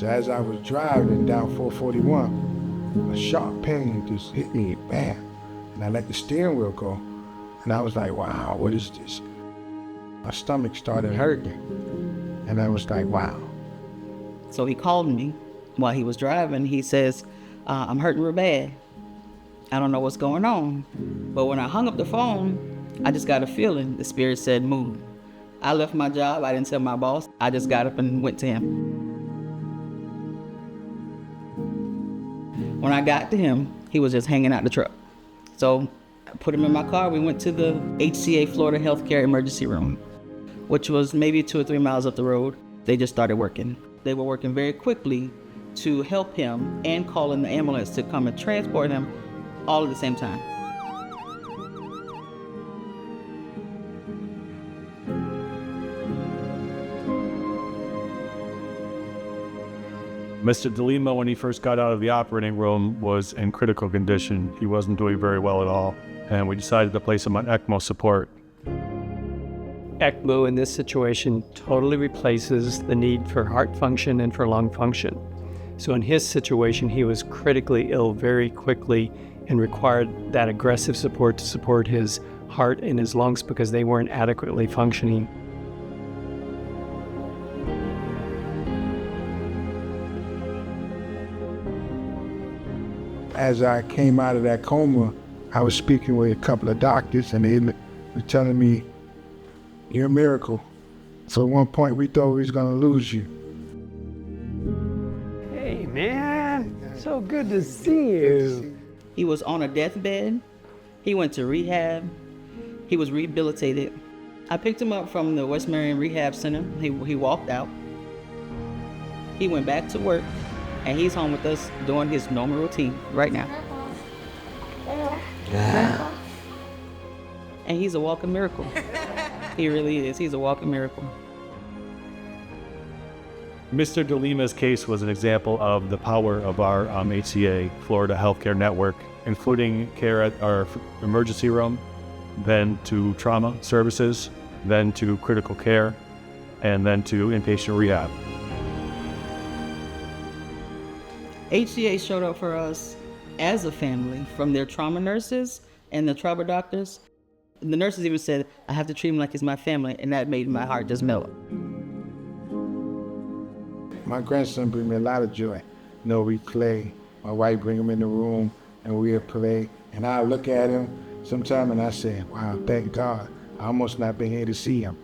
So as I was driving down 441, a sharp pain just hit me, bam. And I let the steering wheel go. And I was like, wow, what is this? My stomach started hurting. And I was like, wow. So he called me while he was driving. He says, I'm hurting real bad. I don't know what's going on. But when I hung up the phone, I just got a feeling. The spirit said, move. I left my job. I didn't tell my boss. I just got up and went to him. When I got to him, he was just hanging out the truck. So I put him in my car. We went to the HCA Florida Healthcare emergency room, which was maybe 2 or 3 miles up the road. They just started working. They were working very quickly to help him and calling the ambulance to come and transport him all at the same time. Mr. Delima, when he first got out of the operating room, was in critical condition. He wasn't doing very well at all, and we decided to place him on ECMO support. ECMO in this situation totally replaces the need for heart function and for lung function. So in his situation, he was critically ill very quickly and required that aggressive support to support his heart and his lungs because they weren't adequately functioning. As I came out of that coma, I was speaking with a couple of doctors and they were telling me, you're a miracle. So at one point we thought we was gonna lose you. Hey man, so good to see you. He was on a deathbed. He went to rehab. He was rehabilitated. I picked him up from the West Marion Rehab Center. He walked out. He went back to work, and he's home with us doing his normal routine right now. Yeah. And he's a walking miracle. He really is. He's a walking miracle. Mr. Delima's case was an example of the power of our HCA Florida Healthcare Network, including care at our emergency room, then to trauma services, then to critical care, and then to inpatient rehab. HCA showed up for us as a family, from their trauma nurses and the trauma doctors. The nurses even said, I have to treat him like he's my family, and that made my heart just melt. My grandson brings me a lot of joy. You know, we play. My wife bring him in the room and we'll play. And I look at him sometime and I say, wow, thank God. I almost not been here to see him.